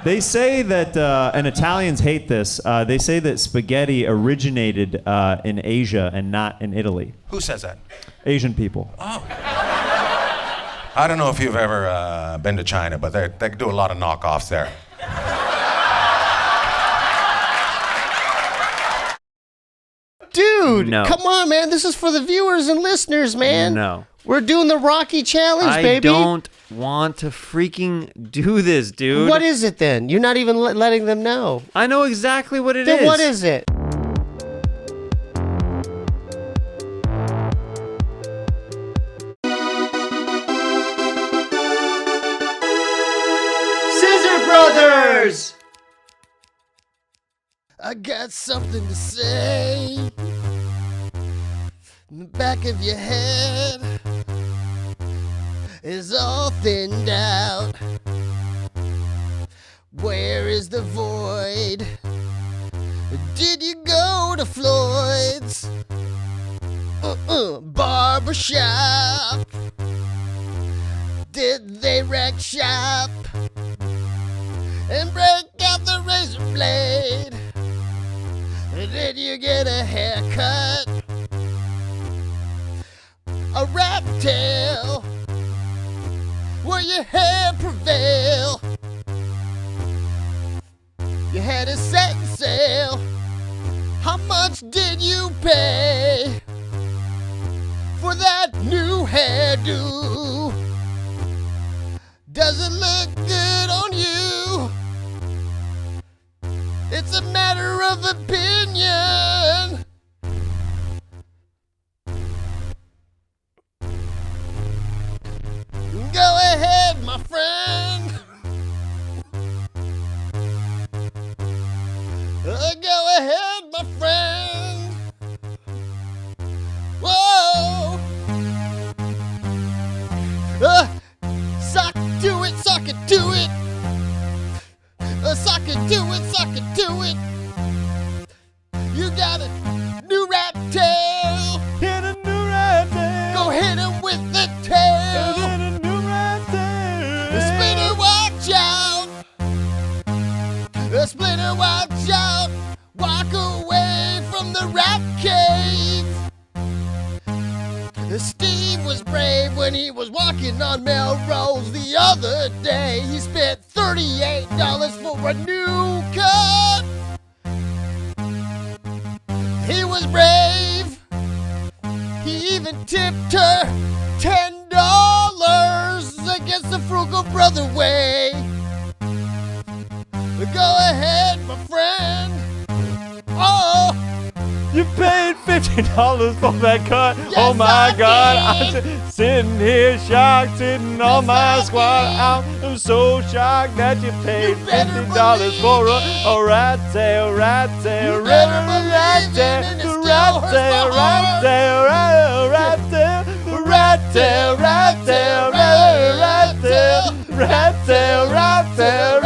They say that, and Italians hate this, they say that spaghetti originated in Asia and not in Italy. Who says that? Asian people. Oh. I don't know if you've ever been to China, but they do a lot of knockoffs there. Dude, No. come on, man. This is for the viewers and listeners, man. No. We're doing the Rocky Challenge, baby. I don't want to freaking do this, dude. What is it then? You're not even letting them know. I know exactly what it is. Then what is it? Scissor Brothers! I got something to say. In the back of your head is all thinned out. Where is the void? Did you go to Floyd's? Barbershop? Did they wreck shop and break out the razor blade? Did you get a haircut? A rat tail? Will your hair prevail? You had a set sale. How much did you pay for that new hairdo? Does it look good on you? It's a matter of opinion. Go ahead, my friend. Go ahead, my friend. Whoa. Sock to it, sock it to it. Sock it to it, sock it to it. You got a new rat tail. Hit a new rat tail. Go hit him with the tail. Hit a new rat tail. Splitter, watch out. Splitter, watch out. Walk away from the rat cave. Steve was brave when he was walking on Melrose the other day. He spent $38 for a new cut. He was brave. He even tipped her $10 against the Frugal Brother way. Go ahead, my friend. Oh, You paid $50 for that cut. Yes, Oh my I God, did. I'm sitting here shocked, sitting on Yes, my I squad. did. I'm so shocked that you paid You better $50 for believe a rat tail, rat tail, You rat better tail, believe it, and it the still rat hurts tail, my rat heart. tail, rat tail, the rat tail, rat tail, rat tail, rat tail, rat tail,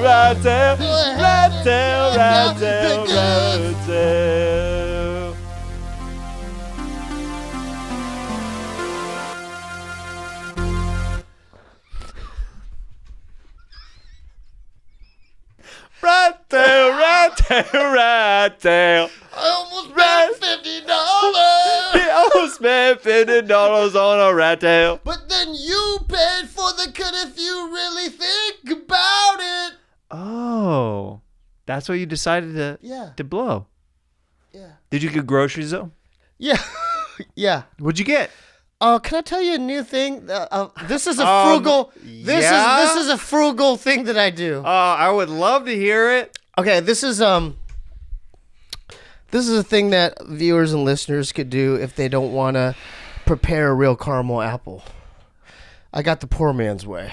rat tail, rat tail, rat tail, rat tail. Rat tail, rat tail, rat tail. I almost spent $50. He almost spent $50 on a rat tail. But then you paid for the cut if you really think about it. Oh, that's what you decided to blow. Yeah. Did you get groceries though? Yeah. Yeah. What'd you get? Can I tell you a new thing? This is a frugal. This is a frugal thing that I do. I would love to hear it. Okay, this is a thing that viewers and listeners could do if they don't want to prepare a real caramel apple. I got the poor man's way.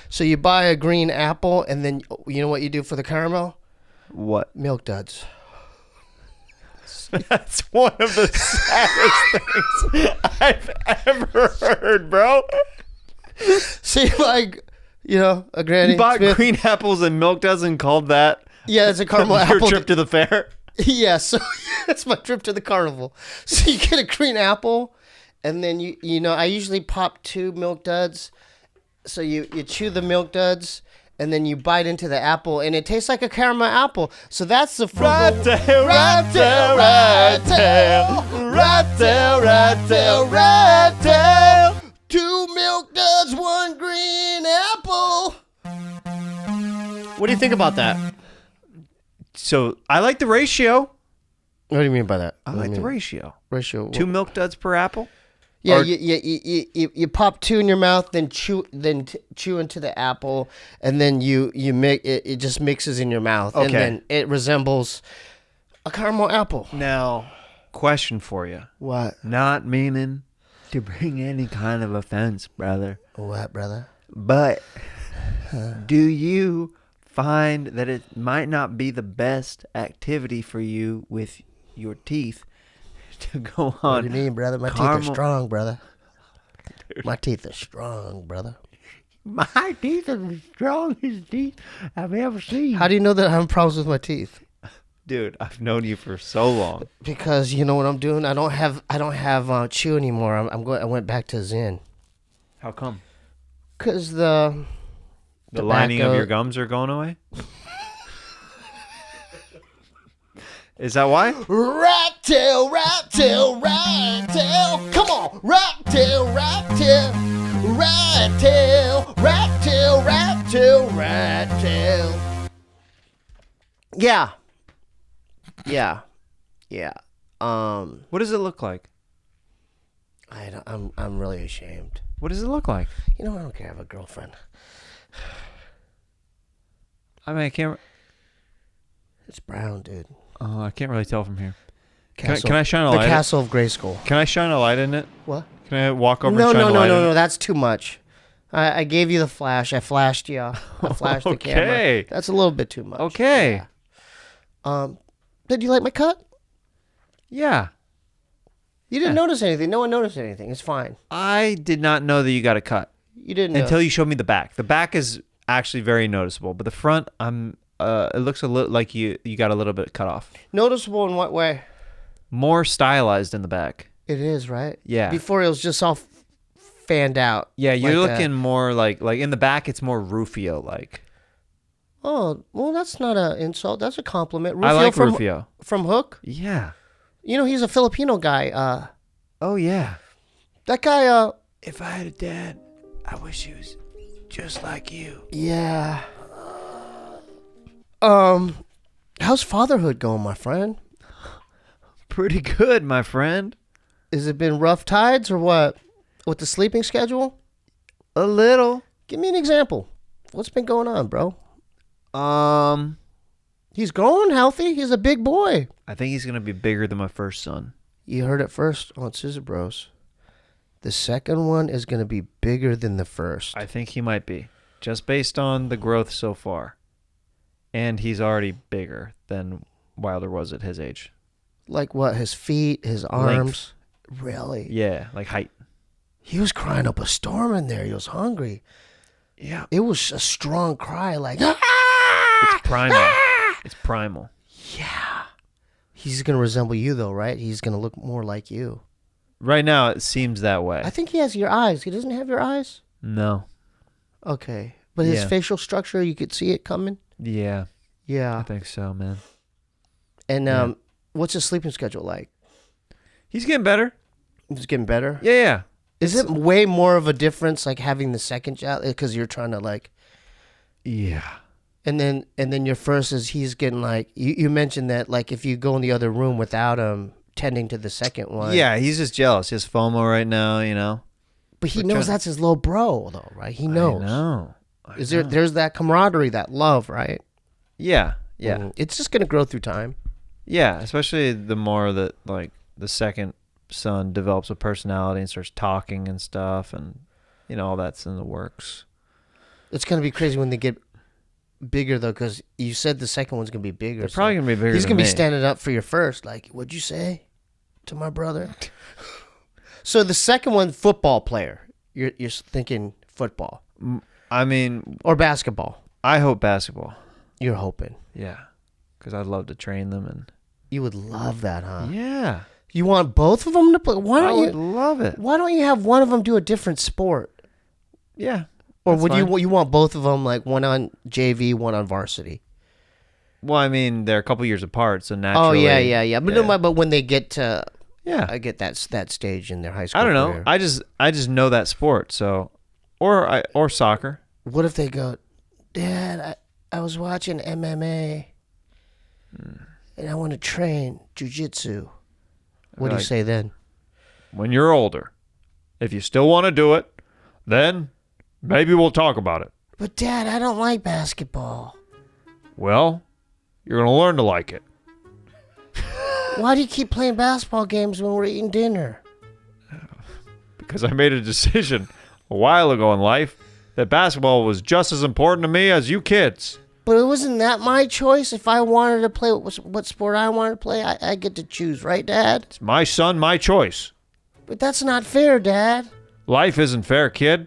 So you buy a green apple, and then you know what you do for the caramel? What? Milk duds. That's one of the saddest things I've ever heard, bro. See, like, a Granny You bought Smith. green apples and milk dozen called that Yeah, it's a caramel your apple. trip to the fair? Yeah, so that's my trip to the carnival. So you get a green apple, and then I usually pop 2 milk duds. So you chew the milk duds, and then you bite into the apple, and it tastes like a caramel apple. So that's the frugal. Rat tail, rat tail, rat tail, rat tail, rat tail, rat tail. 2 milk duds, 1 green apple. What do you think about that? So I like the ratio. What do you mean by that? I like the ratio. Ratio. 2 milk duds per apple. Yeah, Or- you pop 2 in your mouth, then chew into the apple, and then you make it. It just mixes in your mouth, and Okay. then it resembles a caramel apple. Now, question for you. What? Not meaning to bring any kind of offense, brother. What, brother? But do you find that it might not be the best activity for you with your teeth to go on? What do you mean, brother? My teeth caramel- are strong, brother. My teeth are strong, brother. My teeth are the strongest teeth I've ever seen. How do you know that I have problems with my teeth? Dude, I've known you for so long. Because you know what I'm doing. I don't have chew anymore. I went back to Zen. How come? Cause the lining of tobacco- your gums are going away? Is that why? Rat tail, rat tail, rat tail. Come on, rat tail, rat tail, rat tail, rat tail, rat tail, rat tail. Yeah. What does it look like? I'm really ashamed. What does it look like? You know, I don't care. I have a girlfriend. I mean, I can't. It's brown, dude. I can't really tell from here. Castle, Can I shine a the light? Castle of Grayskull. Can I shine a light in it? What? Can I walk over No, and shine no, a no, light in no, it? no. That's too much. I gave you the flash. I flashed you. I flashed the camera. Okay. That's a little bit too much. Okay. Yeah. Did you like my cut? Yeah. You didn't notice anything. No one noticed anything. It's fine. I did not know that you got a cut You didn't know. until you showed me the back. The back is actually very noticeable, but the front, it looks a little like you got a little bit cut off. Noticeable in what way? More stylized in the back. It is, right? Yeah. Before it was just all fanned out. Yeah, you're like looking more like in the back. It's more Rufio like. Oh, well, that's not an insult. That's a compliment. I like from, Rufio. From Hook. Yeah. You know, he's a Filipino guy. Oh yeah. That guy, If I had a dad, I wish he was just like you. yeah. How's fatherhood going, my friend? Pretty good, my friend. Has it been rough tides or what? With the sleeping schedule? A little. Give me an example. What's been going on, bro? I He's growing healthy. He's a big boy. think he's gonna be bigger than my first son. You heard it first on Scissor Bros. The second one is going to be bigger than the first. I think he might be, just based on the growth so far. And he's already bigger than Wilder was at his age. Like what? His feet, his arms? Really? Yeah, like height. He was crying up a storm in there. He was hungry. Yeah. It was a strong cry, like, It's primal. It's primal. yeah. He's going to resemble you, though, right? He's going to look more like you. Right now, it seems that way. I think he has your eyes. He doesn't have your eyes? No. Okay. But his Yeah. facial structure, you could see it coming? Yeah, I Yeah. think so, man. And Yeah. what's his sleeping schedule like? He's getting better. It's getting better? Yeah, yeah. Is it way more of a difference, like having the second child? Because you're trying to, like... Yeah. And then your first is he's getting, like... You mentioned that, like, if you go in the other room without him tending to the second one... Yeah, he's just jealous. He has FOMO right now, you know. But he We're knows trying- that's his little bro, though, right? He knows. I know. There's that camaraderie, that love, right? Yeah, yeah. It's just going to grow through time. Yeah, especially the more that, like, the second son develops a personality and starts talking and stuff, and, you know, all that's in the works. It's going to be crazy when they get bigger, though, because you said the second one's going to be bigger. They're probably going to be bigger He's than going to be me. standing up for your first. Like, what'd you say to my brother? So the second one, football player. You're thinking football. I mean, Or basketball. I hope basketball. You're hoping. Yeah, because I'd love to train them. And You would love that, huh? yeah, You want both of them to play? Why I don't would you? love it. Why don't you have one of them do a different sport? Yeah. Or That's would fine. you want both of them, like one on JV, one on varsity? Well, I mean, they're a couple years apart, so Oh naturally. yeah. But no, but when they get to, Yeah. I get that stage in their high school. I don't know. career. I just know that sport. So, or soccer. What if they go, Dad? I was watching MMA, and I want to train jujitsu. What do you Like- say then? When you're older, if you still want to do it, then maybe we'll talk about it. But Dad, I don't like basketball. Well, you're gonna learn to like it. Why do you keep playing basketball games when we're eating dinner? Because I made a decision a while ago in life that basketball was just as important to me as you kids. But it wasn't that my choice. If I wanted to play what sport I wanted to play, I get to choose, right, Dad? It's my son, my choice. But that's not fair, Dad. Life isn't fair, kid.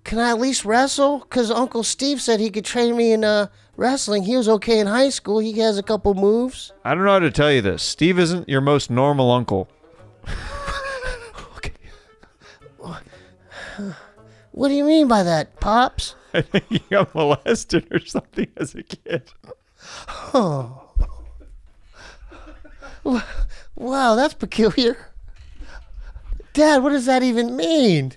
Can I at least wrestle? Because Uncle Steve said he could train me in wrestling. He was okay in high school. He has a couple moves. I don't know how to tell you this. Steve isn't your most normal uncle. What do you mean by that, Pops? I think you got molested or something as a kid. Oh. Wow, that's peculiar. Dad, what does that even mean?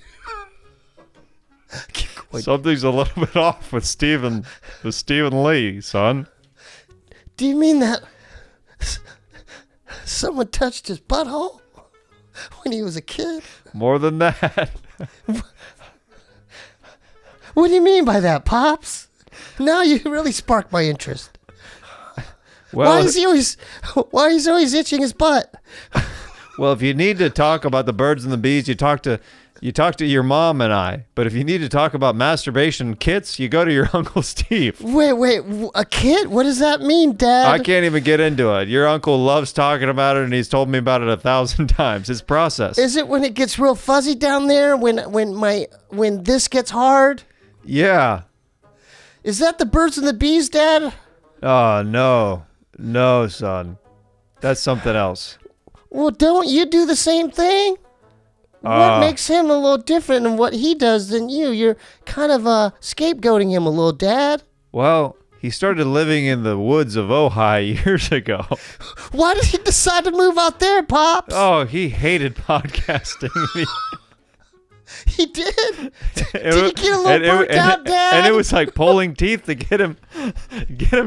Something's a little bit off with Stephen Lee, son. Do you mean that someone touched his butthole when he was a kid? More than that. What do you mean by that, Pops? Now you really sparked my interest. Well, Why is he always itching his butt? well, if you need to talk about the birds and the bees, you talk to your mom and I. But if you need to talk about masturbation kits, you go to your Uncle Steve. Wait, a kid? What does that mean, Dad? I can't even get into it. Your uncle loves talking about it, and he's told me about it 1,000 times. His process. Is it when it gets real fuzzy down there? When this gets hard? Yeah. Is that the birds and the bees, Dad? Oh, no, son. That's something else. Well, don't you do the same thing? What makes him a little different in what he does than you? You're kind of scapegoating him a little, Dad. Well, he started living in the woods of Ojai years ago. Why did he decide to move out there, Pops? Oh, he hated podcasting. He did. Did he get a little burnt out, Dad? And it was like pulling teeth to get him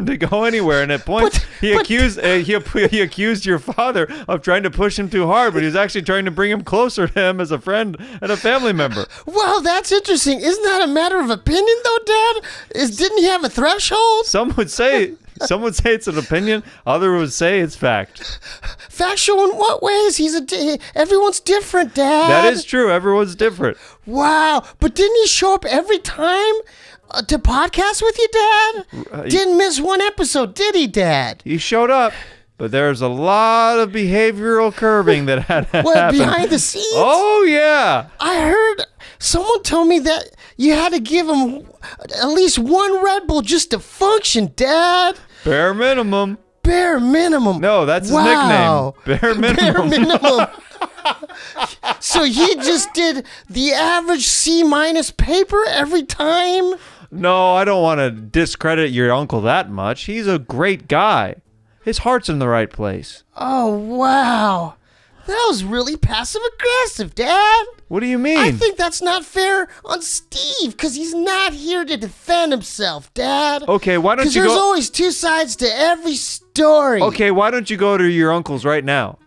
to go anywhere. And at points, he accused your father of trying to push him too hard, but he was actually trying to bring him closer to him as a friend and a family member. Wow, that's interesting. Isn't that a matter of opinion, though, Dad? Didn't he have a threshold? Some would say it's an opinion. Others would say it's fact. Factual in what ways? Everyone's different, Dad. That is true. Everyone's different. Wow, but didn't he show up every time to podcast with you, Dad? Didn't miss one episode, did he, Dad? He showed up, but there's a lot of behavioral curbing that had to What, happen. behind the scenes? Oh, yeah. I heard someone told me that you had to give him at least one Red Bull just to function, Dad. Bare minimum. Bare minimum. No, that's his Wow. nickname. Bare minimum. Bare minimum. So he just did the average C- paper every time? No, I don't want to discredit your uncle that much. He's a great guy. His heart's in the right place. Oh, wow. That was really passive aggressive, Dad. What do you mean? I think that's not fair on Steve because he's not here to defend himself, Dad. Okay, why don't Because you there's go? always two sides to every story. Okay, why don't you go to your uncle's right now?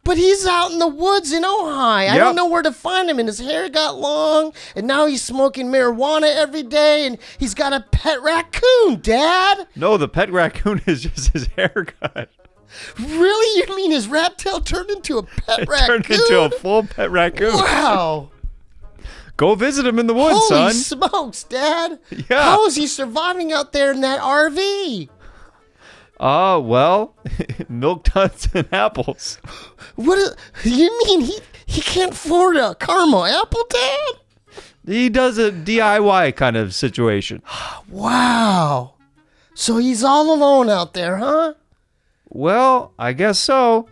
But he's out in the woods in Ojai. I Yep. don't know where to find him, and his hair got long, and now he's smoking marijuana every day, and he's got a pet raccoon, Dad. No, the pet raccoon is just his haircut. Really? You mean his rat tail turned into a pet raccoon? Turned into a full pet raccoon. Wow. Go visit him in the woods, Holy son. smokes, Dad. Yeah. How is he surviving out there in that RV? Well, milk duds and apples. You mean he can't afford a caramel apple, Dad? He does a DIY kind of situation. Wow. So he's all alone out there, huh? Well, I guess so.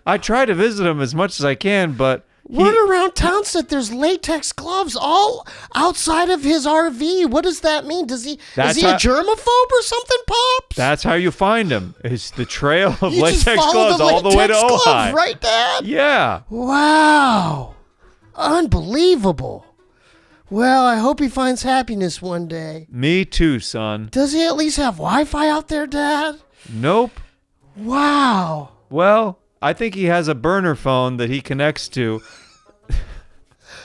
I try to visit him as much as I can, but Word around town said there's latex gloves all outside of his RV. What does that mean? Is he a germaphobe or something, Pops? That's how you find him. It's the trail of You just latex follow gloves all the way to latex Ojai. gloves, right, Dad? Yeah. Wow. Unbelievable. Well, I hope he finds happiness one day. Me too, son. Does he at least have Wi-Fi out there, Dad? Nope. Wow. Well, I think he has a burner phone that he connects to.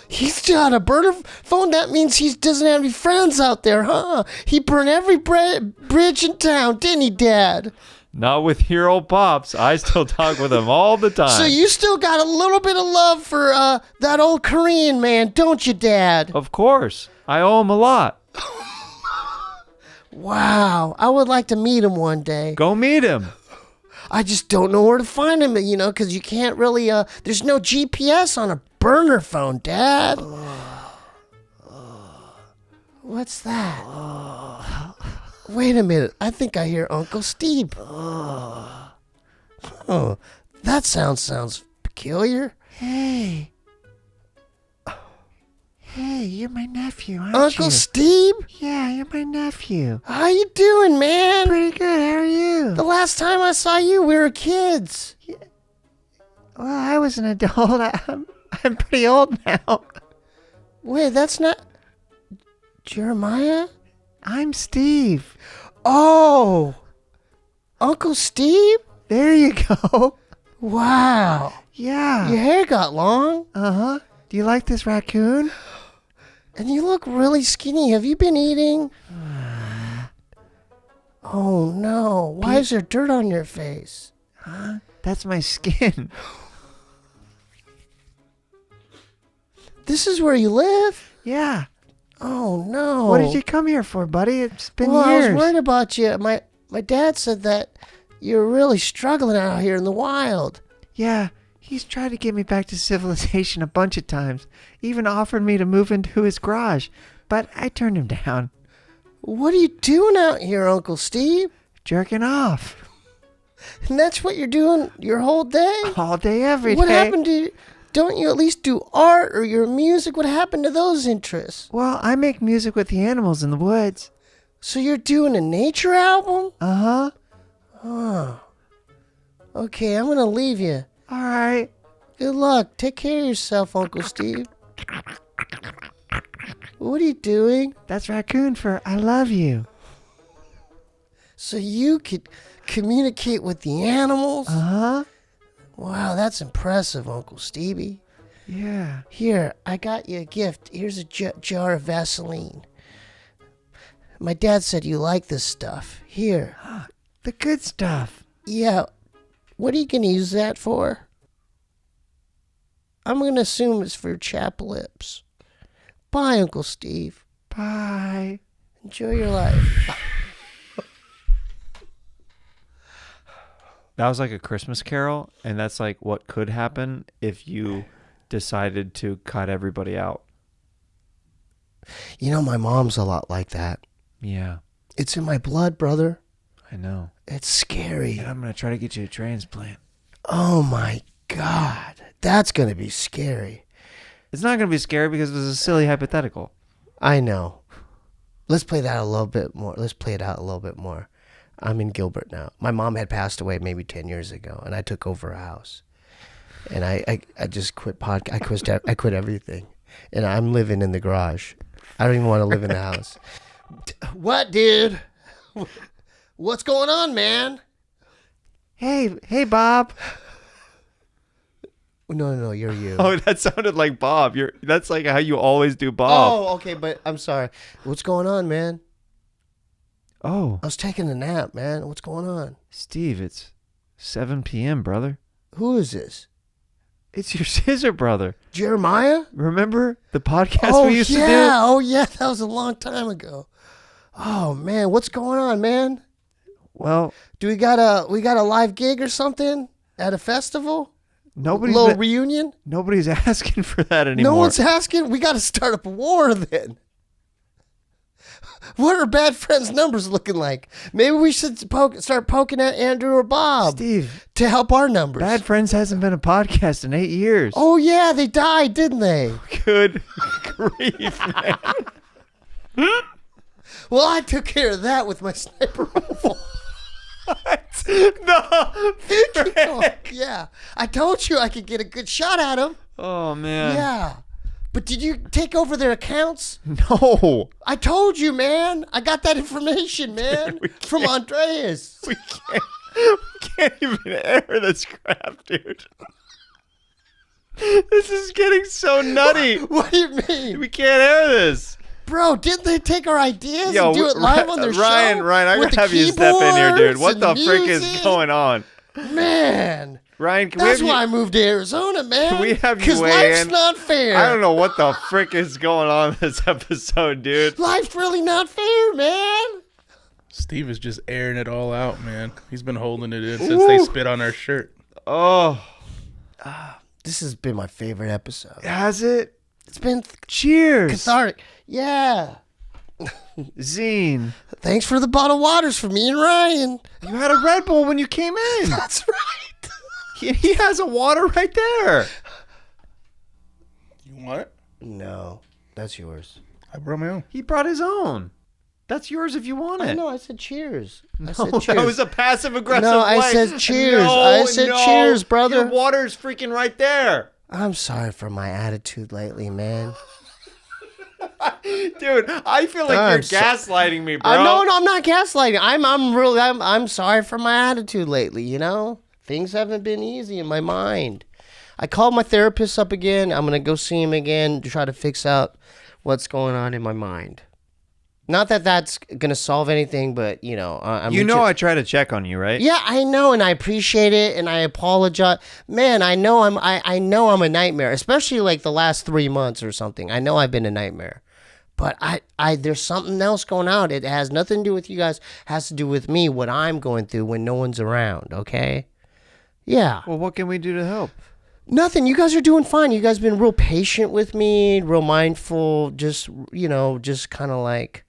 He's got a burner phone. That means he doesn't have any friends out there, huh? He burned every bridge in town, didn't he, Dad? Not with your old Pops. I still talk with him all the time. So you still got a little bit of love for that old Korean man, don't you, Dad? Of course. I owe him a lot. Wow. I would like to meet him one day. Go meet him. I just don't know where to find him, because you can't really, there's no GPS on a burner phone, Dad. What's that? Wait a minute. I think I hear Uncle Steve. Oh, that sounds peculiar. Hey, you're my nephew, aren't Uncle you? Steve? Yeah, you're my nephew. How you doing, man? Pretty good, how are you? The last time I saw you, we were kids. Well, I was an adult. I'm pretty old now. Wait, that's not Jeremiah? I'm Steve. Oh, Uncle Steve? There you go. Wow. Yeah. Your hair got long. Uh-huh. Do you like this raccoon? And you look really skinny. Have you been eating? Oh, no. Why is there dirt on your face? Huh? That's my skin. This is where you live? Yeah. Oh, no. What did you come here for, buddy? It's been Well, years. I was worried about you. My dad said that you're really struggling out here in the wild. Yeah. He's tried to get me back to civilization a bunch of times. Even offered me to move into his garage. But I turned him down. What are you doing out here, Uncle Steve? Jerking off. And that's what you're doing your whole day? All day, every day. What happened to you? Don't you at least do art or your music? What happened to those interests? Well, I make music with the animals in the woods. So you're doing a nature album? Uh-huh. Oh. Okay, I'm going to leave you. All right. Good luck. Take care of yourself, Uncle Steve. What are you doing? That's raccoon for I love you. So you could communicate with the animals? Uh-huh. Wow, that's impressive, Uncle Steebee. Yeah. Here, I got you a gift. Here's a jar of Vaseline. My dad said you like this stuff. Here. The good stuff. Yeah. What are you going to use that for? I'm going to assume it's for chapped lips. Bye, Uncle Steve. Bye. Enjoy your life. That was like a Christmas carol, and that's like what could happen if you decided to cut everybody out. You know, my mom's a lot like that. Yeah, It's in my blood, brother. I know. It's scary. And I'm going to try to get you a transplant. Oh, my God. That's going to be scary. It's not going to be scary because it was a silly hypothetical. I know. Let's play that a little bit more. Let's play it out a little bit more. I'm in Gilbert now. My mom had passed away maybe 10 years ago, and I took over a house. And I just quit I quit everything. And I'm living in the garage. I don't even want to live in the house. What, dude? What's going on, man? Hey, Bob. No, you're you. Oh, that sounded like Bob. That's like how you always do Bob. Oh, okay, but I'm sorry. What's going on, man? Oh, I was taking a nap, man. What's going on? Steve, it's 7 p.m., brother. Who is this? It's your scissor brother. Jeremiah? Remember the podcast we used to do? Oh, yeah. That was a long time ago. Oh, man. What's going on, man? Well, Do we got a live gig or something at a festival? nobody's Little reunion? nobody's asking for that anymore. No one's asking? We got to start up a war then. What are bad friends' numbers looking like? Maybe we should start poking at Andrew or Bob Steve, to help our numbers. Bad Friends hasn't been a podcast in 8 years. Oh, yeah, they died, didn't they? Good grief, man. Well, I took care of that with my sniper rifle. No. Yeah, I told you I could get a good shot at them. Oh, man. Yeah. But did you take over their accounts? No. I told you, man. I got that information, man, from Andreas. We can't even air this crap, dude. This is getting so nutty. What do you mean? We can't air this. Bro, didn't they take our ideas and do it live on their show? Ryan, I'm with going to the have you step in here, dude. keyboards What and the frick is music? going on? Man. Ryan, can That's we why have I moved to Arizona, man. Can we have you Because weigh life's in? not fair. I don't know what the frick is going on in this episode, dude. Life's really not fair, man. Steve is just airing it all out, man. He's been holding it in since they spit on our shirt. Oh, This has been my favorite episode. has it? It's been Cheers. cathartic. Yeah. Zine. Thanks for the bottled waters for me and Ryan. You had a Red Bull when you came in. That's right. He has a water right there. You want it? No, that's yours. I brought my own. He brought his own. That's yours if you want it. No, I said cheers. I No, said cheers. that was a passive aggressive No, I way. said cheers. No, I said cheers, brother. Your water's freaking right there. I'm sorry for my attitude lately, man. Dude, I feel like I'm you're gaslighting me, bro. No, I'm not gaslighting. I'm sorry for my attitude lately, you know? Things haven't been easy in my mind. I called my therapist up again. I'm going to go see him again to try to fix out what's going on in my mind. Not that that's going to solve anything, but, you know. I try to check on you, right? Yeah, I know, and I appreciate it, and I apologize. Man, I know I'm a nightmare, especially like the last 3 months or something. I know I've been a nightmare. But I there's something else going on. It has nothing to do with you guys. It has to do with me, what I'm going through when no one's around, okay? Yeah. Well, what can we do to help? Nothing. You guys are doing fine. You guys been real patient with me, real mindful, just kind of like.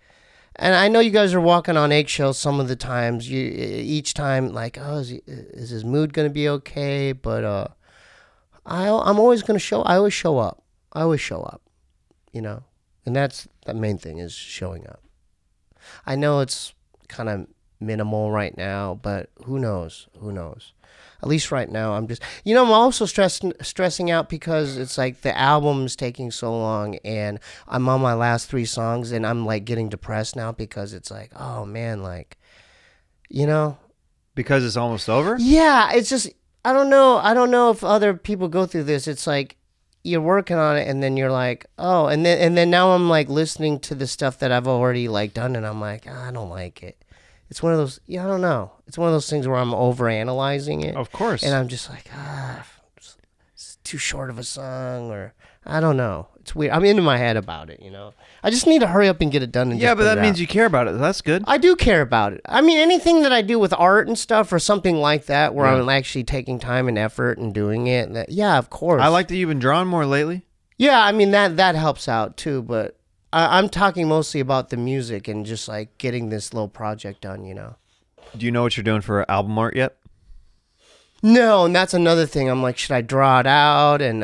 And I know you guys are walking on eggshells some of the times. Each time, like, oh, is his mood going to be okay? But I'm always going to show. I always show up. You know, and that's the main thing is showing up. I know it's kind of minimal right now, but who knows? At least right now, I'm just, I'm also stressing out because it's like the album's taking so long and I'm on my last 3 songs and I'm like getting depressed now because it's like, oh man, like, Because it's almost over? Yeah, it's just, I don't know if other people go through this. It's like you're working on it and then you're like, oh, and then now I'm like listening to the stuff that I've already like done and I'm like, I don't like it. It's one of those, I don't know. It's one of those things where I'm overanalyzing it. Of course. And I'm just like, it's too short of a song, or I don't know. It's weird. I'm into my head about it, I just need to hurry up and get it done. And yeah, but that means you care about it. That's good. I do care about it. I mean, anything that I do with art and stuff or something like that where I'm actually taking time and effort and doing it. Yeah, of course. I like that you've been drawing more lately. Yeah, I mean, that helps out too, but I'm talking mostly about the music and just like getting this little project done, Do you know what you're doing for album art yet? No, and that's another thing. I'm like, should I draw it out and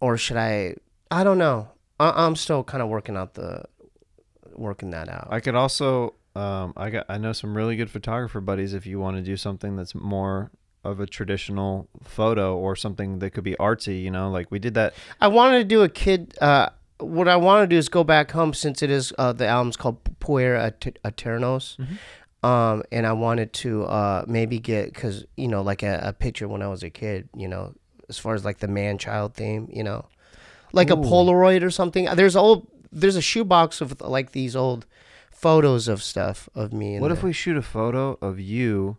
or should I don't know. I'm still kind of working that out. I could also I know some really good photographer buddies if you want to do something that's more of a traditional photo or something that could be artsy, like we did that. I wanted to do a kid what I want to do is go back home since it is the album's called Puer Eternos. Mm-hmm. And I wanted to maybe get, because, like a picture when I was a kid, as far as like the man-child theme, like a Polaroid or something. There's a shoebox of like these old photos of stuff of me. What if we shoot a photo of you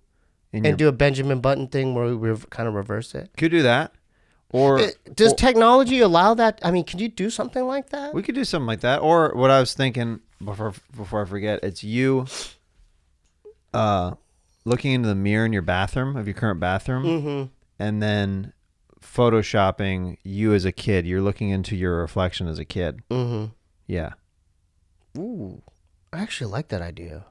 and do a Benjamin Button thing where we kind of reverse it? Could do that. Or does technology allow that? I mean, could you do something like that? We could do something like that. Or what I was thinking before I forget, it's you looking into the mirror in your bathroom, of your current bathroom, mm-hmm. and then photoshopping you as a kid. You're looking into your reflection as a kid. Mm-hmm. Yeah. Ooh. I actually like that idea.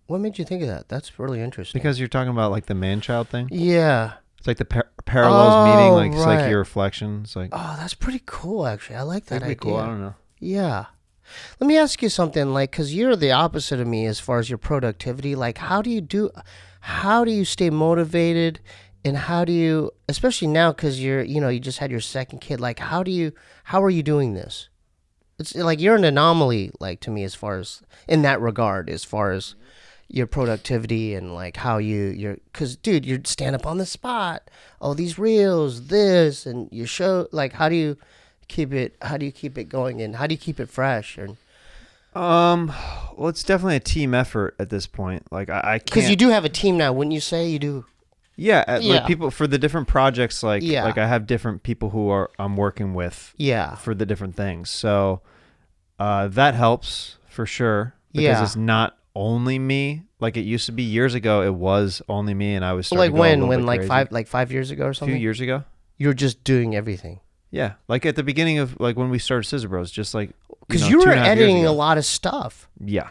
What made you think of that? That's really interesting. Because you're talking about like the man-child thing. Yeah. It's like the parallels meeting, like it's like right. your reflection. It's like Oh, that's pretty cool. Actually, I like that that'd be idea. cool. I don't know. Yeah. Let me ask you something, like, because you're the opposite of me as far as your productivity. Like, how do you stay motivated, and how do you, especially now, because you just had your second kid. Like, how are you doing this? It's like you're an anomaly, like, to me, as far as in that regard, as far as your productivity and like how you're, because dude, you're stand up on the spot. Oh, these reels, this, and your show. Like, how do you keep it going, and how do you keep it fresh? And well, it's definitely a team effort at this point. Like I can't, because you do have a team now, wouldn't you say you do? yeah, Yeah. like people for the different projects. Like Yeah. like I have different people who I'm working with. Yeah. For the different things, so that helps for sure because Yeah. it's not only me. Like it used to be years ago. It was only me, and I was Like starting to go a little when bit like crazy. 5 years ago or a something. few years ago. You were just doing everything. Yeah, like at the beginning of like when we started Scissor Bros, just like Because you were 2.5 years editing ago. a lot of stuff. Yeah,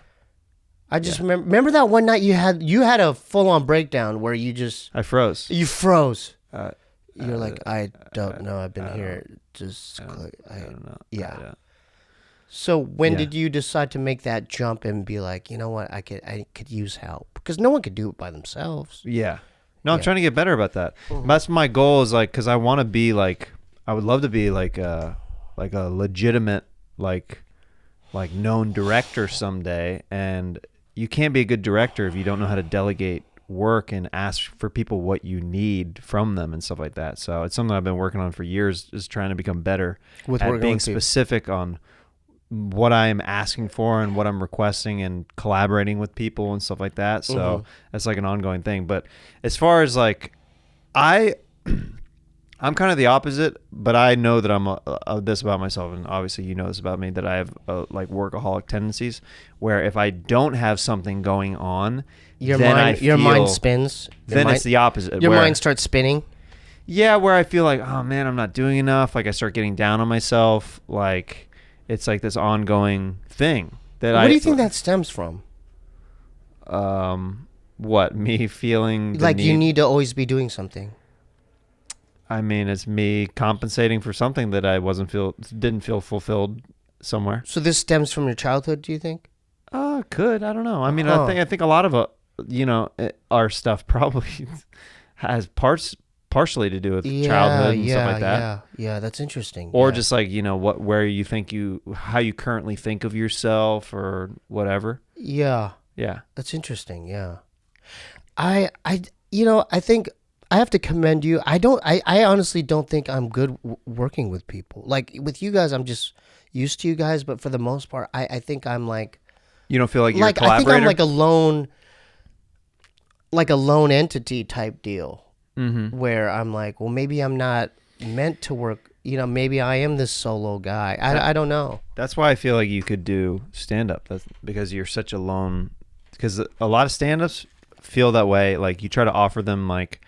I just remember that one night you had a full on breakdown where you I froze. froze. Uh, You're like, I don't know. I've been here. Just I click. I don't know. Yeah. So when Yeah. did you decide to make that jump and be like, you know what, I could use help, because no one could do it by themselves. Yeah. No, I'm Yeah. trying to get better about that. Mhm. That's my goal. Is like because I want to be like I would love to be like a legitimate like known director someday, and you can't be a good director if you don't know how to delegate work and ask for people what you need from them and stuff like that. So it's something I've been working on for years, is trying to become better With at working being with people. specific on what I am asking for and what I'm requesting, and collaborating with people and stuff like that. So that's like an ongoing thing. But as far as like, I'm kind of the opposite, but I know that I'm this about myself, and obviously you know this about me, that I have like workaholic tendencies, where if I don't have something going on, Your then mind, I your feel, mind spins. Then it's the opposite. Your where, mind starts spinning. yeah, where I feel like, oh man, I'm not doing enough. Like I start getting down on myself. Like it's like this ongoing thing that What do you think that stems from? What, me feeling the Like you need to always be doing something. I mean, it's me compensating for something that I didn't feel fulfilled somewhere. So this stems from your childhood, do you think? Could, I don't know. I mean, Huh. I think a lot of our stuff probably has partially to do with childhood and stuff like that. Yeah, that's interesting. Or yeah. just like, how you currently think of yourself or whatever. Yeah, Yeah. that's interesting. Yeah. I think I have to commend you. I honestly don't think I'm good working with people. Like with you guys, I'm just used to you guys, but for the most part, I think I'm like, You don't feel like you're a I collaborator? think I'm like a lone entity type deal, where I'm like, well, maybe I'm not meant to work. Maybe I am this solo guy. I don't know. That's why I feel like you could do stand-up. That's because you're such a lone... Because a lot of stand-ups feel that way. Like, you try to offer them, like,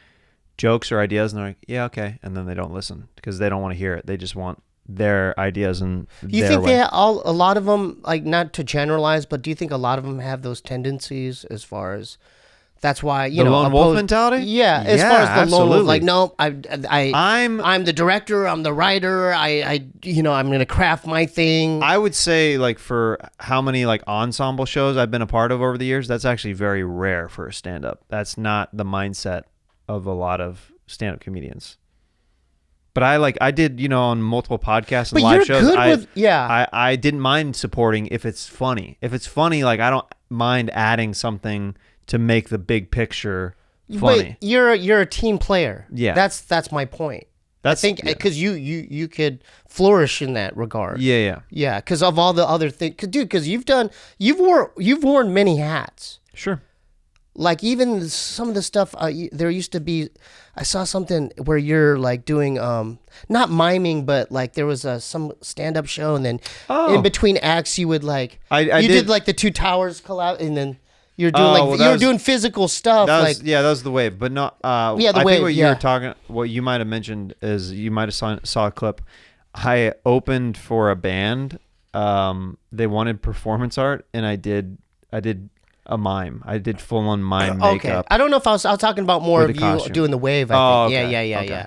jokes or ideas, and they're like, yeah, okay. And then they don't listen because they don't want to hear it. They just want their ideas and Do you their think way. a lot of them, like, not to generalize, but do you think a lot of them have those tendencies as far as... That's why, The lone wolf mentality? Yeah, as Yeah, far as the lone wolf, absolutely. like, no, I'm the director, I'm the writer, I'm gonna craft my thing. I would say, like, for how many, like, ensemble shows I've been a part of over the years, that's actually very rare for a stand-up. That's not the mindset of a lot of stand-up comedians. But I did, on multiple podcasts and But live you're shows. good with- yeah. I didn't mind supporting if it's funny. If it's funny, like, I don't mind adding something to make the big picture funny. But you're a team player. Yeah. That's my point. I think because you could flourish in that regard. Yeah. Yeah, because of all the other things, because you've worn many hats. Sure. Like even some of the stuff there used to be, I saw something where you're like doing not miming, but like there was some stand up show, and then in between acts you would like I you did- did like the two towers collab, and then you're doing doing physical stuff. That was the wave, but not. the I wave, think what yeah. what you might have mentioned is you might have saw a clip. I opened for a band. They wanted performance art, and I did a mime. I did full on mime Okay. makeup. I don't know if I was talking about more With of the you costume. doing the wave. I Oh, think. okay. Yeah. Okay.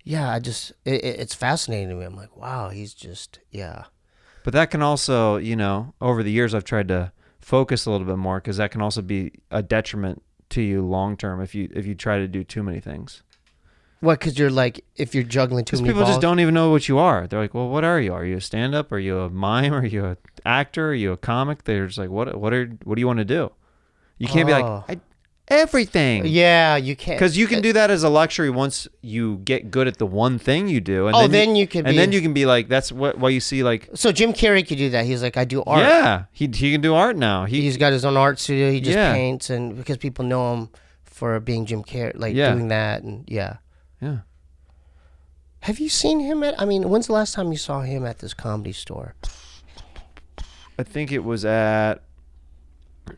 Yeah, I just it's fascinating to me. I'm like, wow, he's just But that can also, over the years I've tried to focus a little bit more because that can also be a detriment to you long term if you try to do too many things. What? Because you're like, if you're juggling too Because many people balls. just don't even know what you are. They're like, well, what are you? Are you a stand-up? Are you a mime? Are you an actor? Are you a comic? They're just like, what do you want to do? You can't be like, everything. Yeah, you can't. Because you can do that as a luxury once you get good at the one thing you do. And then you can. And then you can be like, that's why you see like. So Jim Carrey could do that. He's like, I do art. Yeah, he can do art now. He's got his own art studio. He just Yeah. paints, and because people know him for being Jim Carrey, like Yeah. doing that, and yeah. Yeah. Have you seen him when's the last time you saw him at this comedy store? I think it was at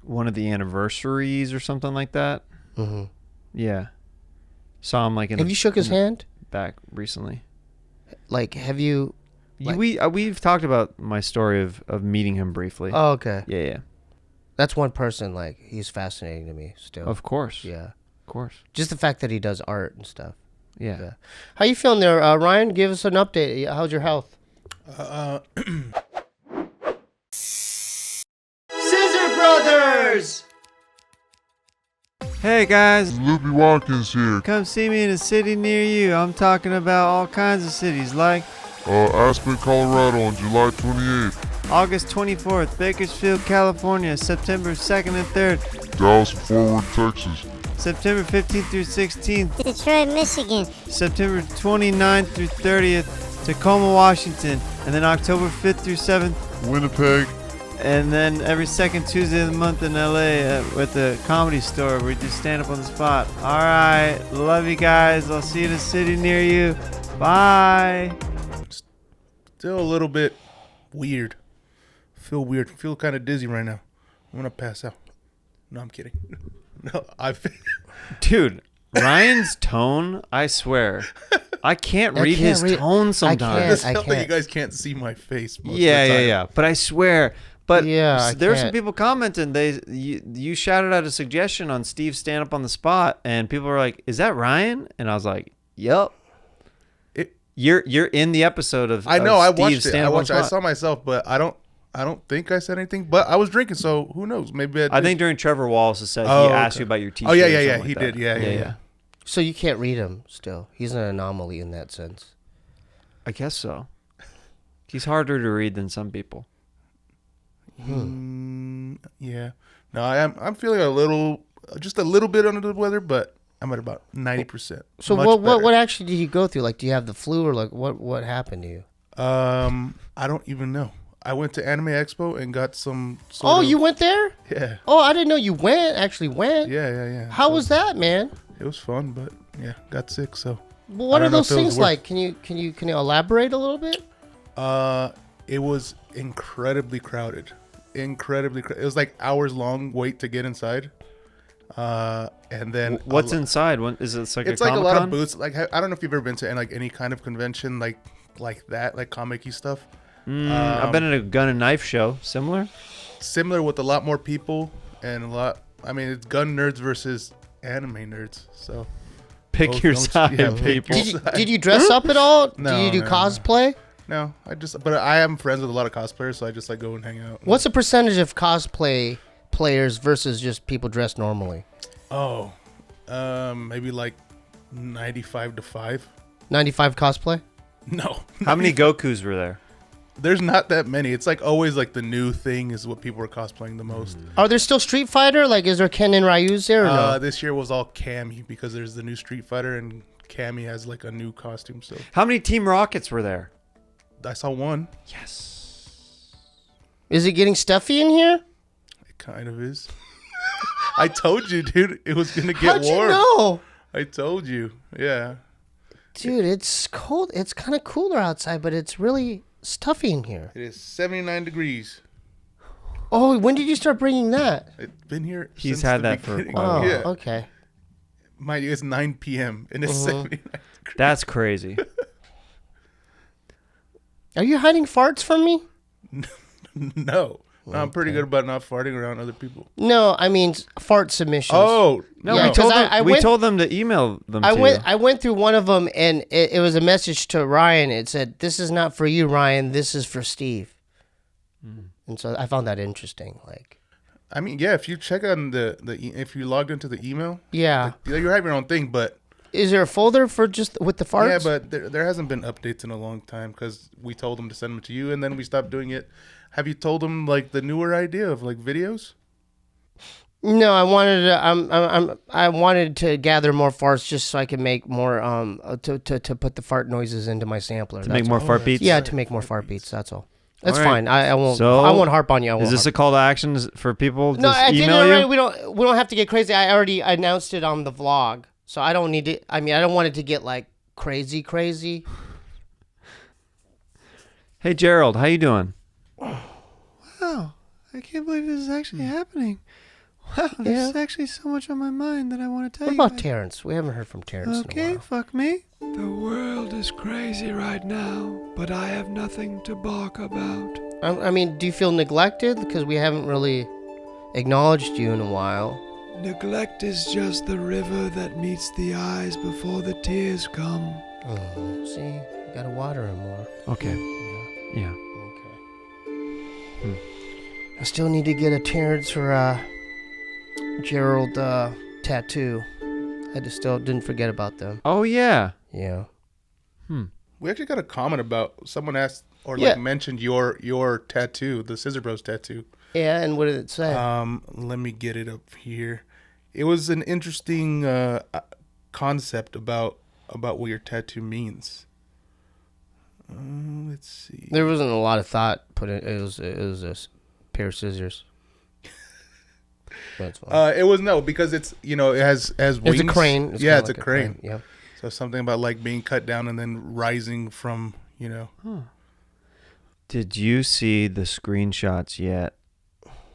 one of the anniversaries or something like that. Mm-hmm. Yeah. Saw him like in Have you shook his hand? back recently. Like, have you? Like- We've talked about my story of meeting him briefly. Oh, okay. Yeah. That's one person. Like, he's fascinating to me still. Of course. Yeah. Of course. Just the fact that he does art and stuff. Yeah. Yeah. How you feeling there, Ryan? Give us an update. How's your health? Scissor Brothers. Hey guys, Weebee Watkins here. come see me in a city near you. I'm talking about all kinds of cities like Aspen, Colorado on July 28th. August 24th, Bakersfield, California, September 2nd and 3rd, Dallas and Fort Worth, Texas. September 15th through 16th, Detroit, Michigan. September 29th through 30th, Tacoma, Washington, and then October 5th through 7th, Winnipeg. and then every second Tuesday of the month in LA at the Comedy Store where we do stand up on the spot. All right, love you guys. I'll see you in a city near you. Bye. Still a little bit weird. Feel weird. Feel kind of dizzy right now. I'm gonna pass out. No, I'm kidding. No, Dude, Ryan's tone, I swear, I can't read his tone sometimes. I It's can't. you guys can't see my face. Most Yeah, of the yeah, time. yeah. But I swear. But Yeah, I there were some can't. people commenting. You shouted out a suggestion on Steve's stand up on the spot, and people were like, "Is that Ryan?" And I was like, "Yep." You're in the episode of. I know. Of I Steve's watched it. stand-up on the I spot. saw myself, but I don't think I said anything. But I was drinking, so who knows? Maybe I think during Trevor Wallace's set, Oh, he asked okay. you about your T-shirt. Oh, yeah, or yeah, yeah, something he like that. did. Yeah. So you can't read him still. He's an anomaly in that sense. I guess so. He's harder to read than some people. Yeah. No, I'm feeling just a little bit under the weather, but I'm at about 90%. So Much what better. actually did you go through? Like, do you have the flu or like what happened to you? I don't even know. I went to Anime Expo and got some. You went there? Yeah. Oh, I didn't know you actually went. Yeah. How So, was that, man? It was fun, but yeah, got sick. So Well, what I are don't know those if it was things worth- like? Can you elaborate a little bit? it was incredibly crowded. It was like hours long wait to get inside. And then What's inside? What is it? Like It's a like a lot of Comic-Con? booths. Like I don't know if you've ever been to any kind of convention like that, like comic-y stuff. I've been at a gun and knife show. Similar. Similar with a lot more people and a lot. I mean, it's gun nerds versus anime nerds. So Pick Both your don't- side, yeah, pick people. your Did you dress up at all? No, Did you do no. cosplay? no, but I am friends with a lot of cosplayers, so I just like go and hang out. What's the percentage of cosplay players versus just people dressed normally? Oh, maybe like 95 to 5. 95 cosplay? No, How many Gokus were there? there's not that many. It's like always like the new thing is what people are cosplaying the most. Are there still Street Fighter? Like, is there Ken and Ryu's there or no? This year was all Cammy because there's the new Street Fighter and Cammy has like a new costume. So How many Team Rockets were there? I saw one. Yes. Is it getting stuffy in here? It kind of is. I told you, dude, it was gonna get How'd warm. you know? I told you. Yeah. Dude, it's cold. It's kind of cooler outside, but it's really stuffy in here. It is 79 degrees. Oh, when did you start bringing that? It's been here. He's since had the that for beginning. quite a while. Oh, Yeah. okay. Mind you, it's 9 p.m. and it's 79 degrees. That's crazy. Are you hiding farts from me? No. I'm pretty good about not farting around other people. No, I mean fart submissions. Oh No, Yeah, we told 'cause them. We told them to email them. to you. I went through one of them, and it was a message to Ryan. It said, "This is not for you, Ryan. This is for Steve." And so I found that interesting. Like, I mean, yeah. If you check on if you logged into the email, yeah, you have your own thing. But is there a folder for just with the farts? yeah, but there hasn't been updates in a long time because we told them to send them to you, and then we stopped doing it. Have you told them like the newer idea of like videos? No, I wanted to. I wanted to gather more farts just so I could make more. To put the fart noises into my sampler. To make more fart beats. Yeah, to make more fart beats. That's all. That's All right. fine. I won't. So, I won't harp on you. Is this a call to action for people to No, I did it email already. you? We don't have to get crazy. I already announced it on the vlog, so I don't need to. I mean, I don't want it to get like crazy. Hey, Gerald, how you doing? Wow, I can't believe this is actually happening. Wow, there's actually so much on my mind that I want to tell What you. about Terrence? We haven't heard from Terrence in a Okay, while. fuck me. The world is crazy right now, but I have nothing to bark about. I mean, do you feel neglected because we haven't really acknowledged you in a while? Neglect is just the river that meets the eyes before the tears come. Oh, see, you gotta water him more. Okay. Yeah. Okay. I still need to get a Terrence or Gerald tattoo. I just still didn't forget about them. Oh yeah. Yeah. We actually got a comment about someone asked or Yeah. like mentioned your tattoo, the Scissor Bros tattoo. Yeah, and what did it say? Let me get it up here. It was an interesting concept about what your tattoo means. Let's see. There wasn't a lot of thought put in. It was a pair of scissors. That's fine. It was because it's it has wings. It's a crane. Yeah, kinda it's like a crane. Yeah. So something about like being cut down and then rising from Did you see the screenshots yet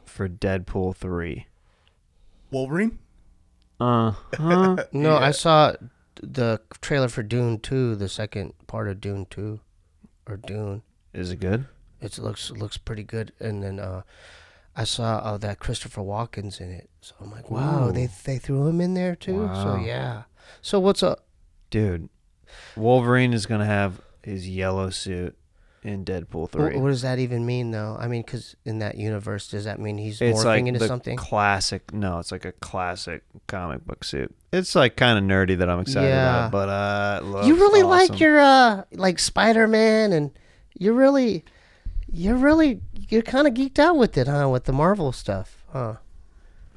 for Deadpool 3? Wolverine. No, I saw the trailer for Dune 2, the second part of Dune 2, or Dune. Is it good? It looks pretty good. And then I saw that Christopher Watkins in it. So I'm like, wow, they threw him in there too. Wow. So yeah. So what's up? Dude, Wolverine is going to have his yellow suit in Deadpool 3. What does that even mean, though? I mean, because in that universe, does that mean he's It's morphing like into the something? it's like a classic comic book suit. It's like kind of nerdy that I'm excited Yeah. about, but it looks You really awesome. like your like Spider-Man, and you're kind of geeked out with it, huh? With the Marvel stuff, huh?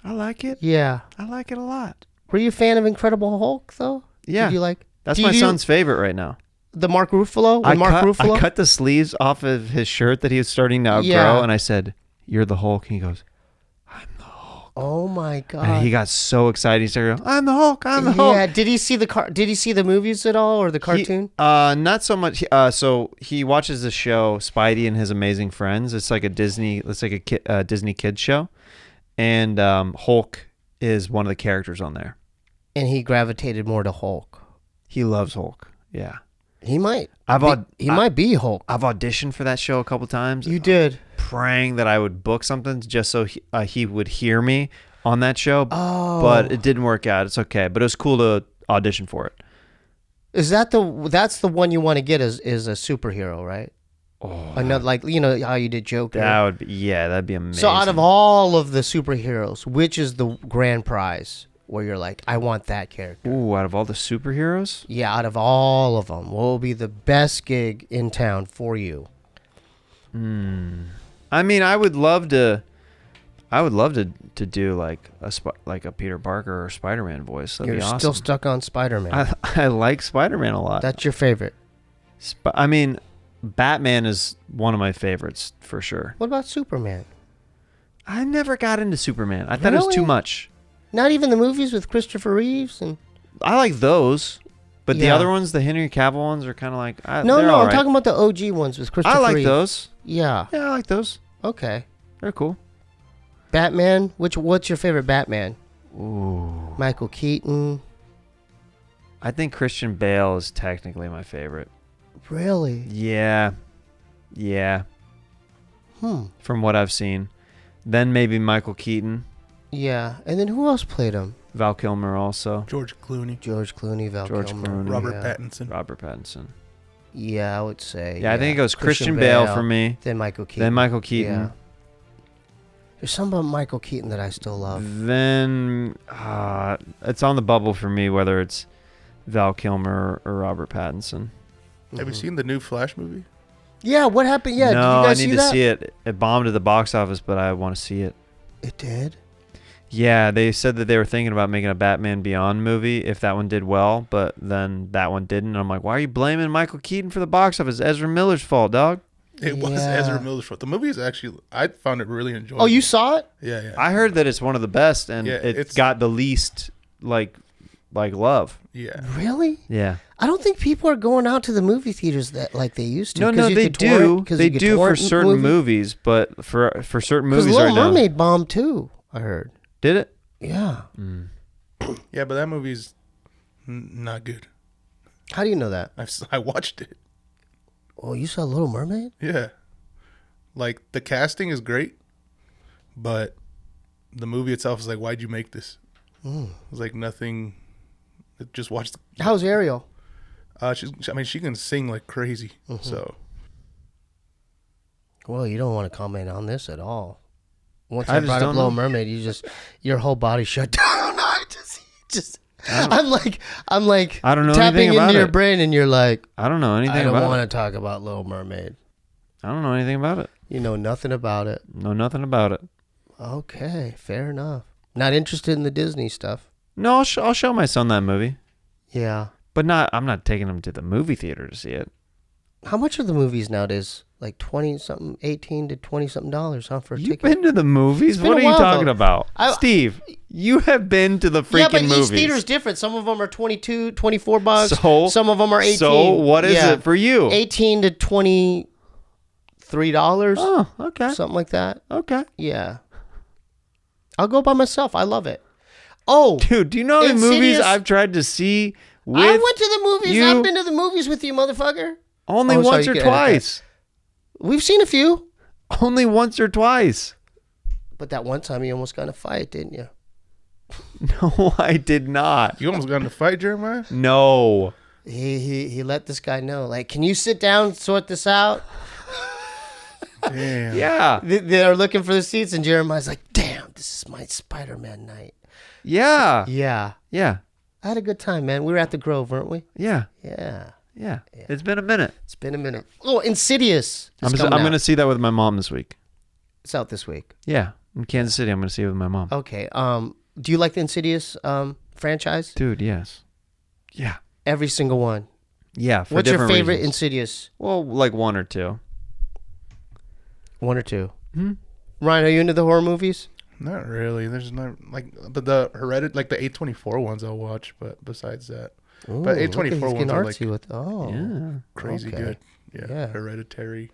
I like it. Yeah. I like it a lot. Were you a fan of Incredible Hulk, though? Yeah. Did you like? That's do my you- son's favorite right now. The Mark Ruffalo? I Mark Ruffalo? cut the sleeves off of his shirt that he was starting to outgrow, Yeah. and I said, "You're the Hulk." And he goes, Oh my God. and he got so excited. He started going, "I'm the Hulk! I'm the Hulk!" Yeah. Did he see Did he see the movies at all, or the cartoon? Not so much. So he watches the show Spidey and His Amazing Friends. It's like a Disney kids show, and Hulk is one of the characters on there. And he gravitated more to Hulk. He loves Hulk. Yeah, He might. He might be Hulk. I've auditioned for that show a couple times. You did. Praying that I would book something just so he would hear me on that show. Oh. But it didn't work out. It's okay. But it was cool to audition for it. Is that that's the one you want to get is a superhero, right? Oh, Another, like, you know how you did Joker. that'd be amazing. So out of all of the superheroes, which is the grand prize where you're like, I want that character? Ooh, out of all the superheroes? Yeah, out of all of them, what will be the best gig in town for you? I mean, I would love to do like a Peter Parker or Spider-Man voice. That'd You're be awesome. still stuck on Spider-Man. I like Spider-Man a lot. That's your favorite. I mean, Batman is one of my favorites for sure. What about Superman? I never got into Superman. I thought it was too Really? much. Not even the movies with Christopher Reeves and. I like those, but the Yeah. other ones, the Henry Cavill ones, are kind of like No, they're no, all I'm right. talking about the OG ones with Christopher I like Reeve. those. Yeah. Yeah, I like those. Okay. They're cool. Batman. What's your favorite Batman? Ooh. Michael Keaton. I think Christian Bale is technically my favorite. Really? Yeah. Yeah. Hmm. From what I've seen. Then maybe Michael Keaton. Yeah, and then who else played him? Val Kilmer also. George Clooney. George Clooney, Val George Kilmer, Clooney. Robert yeah. Pattinson. Robert Pattinson. Yeah, I would say. Yeah, I think it goes Christian Bale for me. Then Michael Keaton. Then Michael Keaton. Yeah. There's something about Michael Keaton that I still love. Then it's on the bubble for me whether it's Val Kilmer or Robert Pattinson. Have you seen the new Flash movie? Yeah, what happened? Yeah, no, did you guys I need see to that? see it. It bombed at the box office, but I want to see it. It did? Yeah, they said that they were thinking about making a Batman Beyond movie if that one did well, but then that one didn't. And I'm like, why are you blaming Michael Keaton for the box office? Ezra Miller's fault, dog. It was Yeah. Ezra Miller's fault. The movie is actually, I found it really enjoyable. Oh, you saw it? Yeah, yeah. I heard that it's one of the best, and Yeah, it's it's- got the least like love. Yeah. Really? Yeah. I don't think people are going out to the movie theaters that like they used to. No, 'cause no, you they could do. torrent- 'cause They you could do for torrent certain movies, but for certain Because movies Little right now. Mermaid bombed too, I heard. Did it? Yeah. Yeah, but that movie's not good. How do you know that? I watched it. Oh, you saw Little Mermaid? Yeah. Like, the casting is great, but the movie itself is like, why'd you make this? It's like nothing. Just watch the. How's Ariel? She can sing like crazy. So. Well, you don't want to comment on this at all. Once I I just brought up don't Little know. Mermaid, your whole body shut down. I'm like I don't know tapping anything into about your it. brain, and you're like, I don't know anything I don't about want it. to talk about Little Mermaid. I don't know anything about it. You know nothing about it. Know nothing about it. Okay, fair enough. Not interested in the Disney stuff. No, I'll show my son that movie, Yeah. but I'm not taking him to the movie theater to see it. How much are the movies nowadays? Like 20 something, 18 to 20 something dollars, huh, for a You've ticket? been to the movies? been What a are you while, talking though. about? Steve, you have been to the freaking Yeah, but movies. each theater's different. Some of them are 22, 24 bucks. So- some of them are 18. So what is Yeah. it for you? 18 to $23. Oh, okay. Something like that. Okay. Yeah. I'll go by myself. I love it. Oh, Dude, do you know how many movies Insidious- I've tried to see with I went to the movies. you? I've been to the movies with you, motherfucker. only Oh, sorry, once you or can edit that. twice? We've seen a few. Only once or twice. But that one time you almost got in a fight, didn't you? No, I did not. You almost got in a fight, Jeremiah? No. He let this guy know. Like, can you sit down, sort this out? Damn. Yeah. They're looking for the seats, and Jeremiah's like, damn, this is my Spider-Man night. Yeah. Yeah. Yeah. I had a good time, man. We were at the Grove, weren't we? Yeah. Yeah. Yeah. It's been a minute. It's been a minute. Oh, Insidious. I'm going to see that with my mom this week. It's out this week. Yeah. In Kansas City, I'm going to see it with my mom. Okay. Do you like the Insidious franchise? Dude, yes. Yeah. Every single one. Yeah. For What's your different favorite reasons. Insidious? Well, like one or two. One or two. Hmm? Ryan, are you into the horror movies? Not really. There's not, like, but the like the A24 ones I'll watch, but besides that. Ooh, But look at A24 he's ones getting are, artsy like, with, oh. Yeah. crazy Okay. good. Yeah. Hereditary.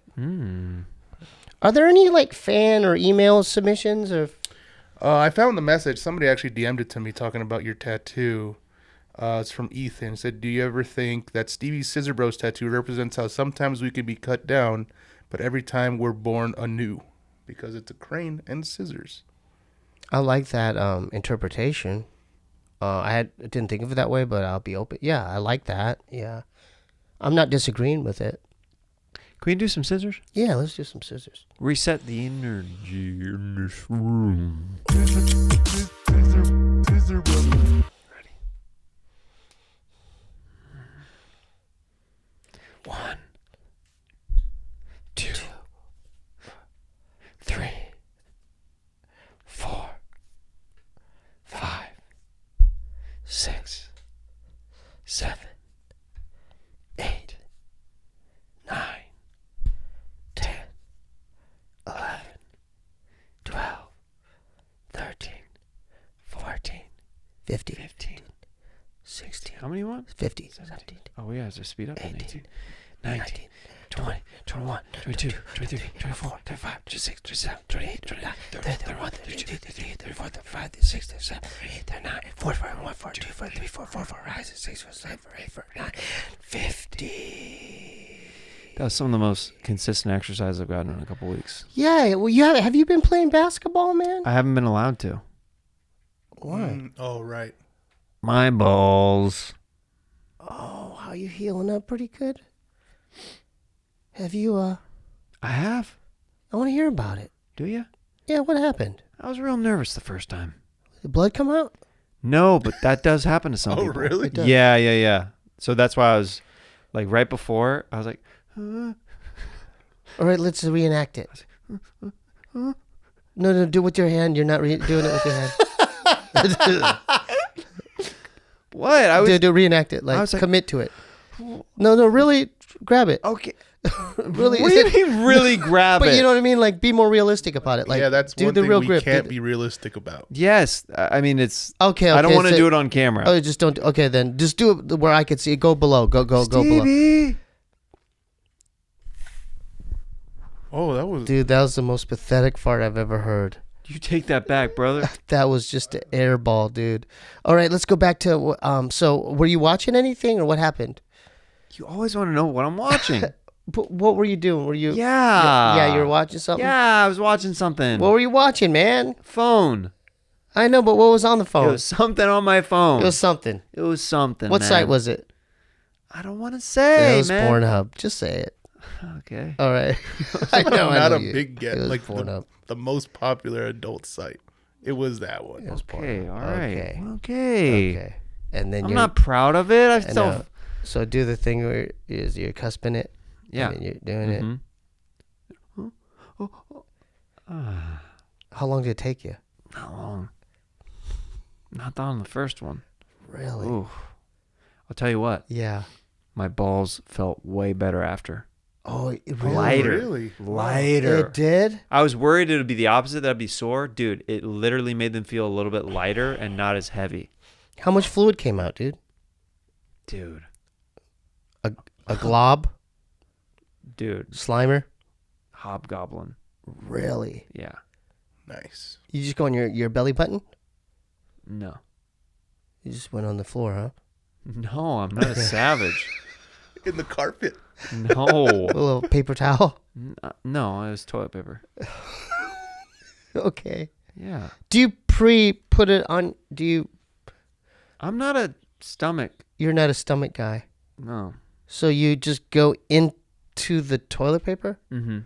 Are there any like fan or email submissions or? I found the message. Somebody actually DM'd it to me talking about your tattoo. It's from Ethan. It said, do you ever think that Steebie's Scissor Bros tattoo represents how sometimes we can be cut down, but every time we're born anew? Because it's a crane and scissors. I like that interpretation. I didn't think of it that way, but I'll be open. Yeah, I like that. Yeah, I'm not disagreeing with it. Can we do some scissors? Yeah, let's do some scissors. Reset the energy in this room. Ready? 1, 2, 3, 4, 5, 6, 7, 8, 9, 10, 11, 12, 13, 14, 50, 15, 16, how many ones? 50, 17, Oh, yeah, is there speed up? 18, 19, 20, 21, 22, 23, 24, 25, 26, 27, 28, 29, 30, 31, 32, 33, 34, 35, 36, 37, 38, 39, 40, 41, 42, 43, 44, 45, 46, 47, 48, 49, 50. That was some of the most consistent exercise I've gotten in a couple weeks. Yeah. Well, have you been playing basketball, man? I haven't been allowed to. Why? Oh, right. My balls. Oh, how you healing up pretty good? Have you, I have. I want to hear about it. Do you? Yeah, what happened? I was real nervous the first time. Did blood come out? No, but that does happen to some Oh, people. really? It does. Yeah. So that's why I was like right before I was like, All right, let's reenact it. No, do it with your hand. You're not doing it with your hand. what? I was Reenact it. I was like- Commit to it. No, really grab it. okay. Really. What do you mean really grab But it? you know what I mean? Like, be more realistic about it. Like, yeah, that's do one the thing real we grip. can't be realistic about. Yes, I mean it's. Okay. I don't want to so- do it on camera. Oh, just don't. Okay, then just do it where I can see it. Go below. Go below. Steebee. Oh, that was... Dude, that was the most pathetic fart I've ever heard. You take that back, brother. That was just an air ball, dude. All right, let's go back to. So, were you watching anything, or what happened? You always want to know what I'm watching. What were you doing? Were you? Yeah. Yeah, you were watching something. Yeah, I was watching something. What were you watching, man? Phone. I know, but what was on the It phone? was something on my phone. It was something. It was something. What man. site was it? I don't want to say, It was man. Pornhub. Just say it. Okay. All right. I know. I not know a you. big get. It was Like Pornhub. the most popular adult site. It was that one. It was Okay. Pornhub. All right. Okay. Okay. Okay. And then I'm you're not proud of it. I I still. know. So do the thing where you're cusping it. Yeah. And then you're doing it. Mhm. How long did it take you? Not long. Not on the first one. Really? Ooh. I'll tell you what. Yeah. My balls felt way better after. Oh, it really? Lighter. Really? Lighter. It did? I was worried it would be the opposite, that I'd be sore. Dude, it literally made them feel a little bit lighter and not as heavy. How much fluid came out, dude? Dude. A glob? Dude. Slimer? Hobgoblin. Really? Yeah. Nice. You just go on your belly button? No. You just went on the floor, huh? No, I'm not a savage. In the carpet. No. A little paper towel? No, it was toilet paper. Okay. Yeah. Do you put it on? I'm not a stomach. You're not a stomach guy. No. So you just go into the toilet paper? Mm-hmm.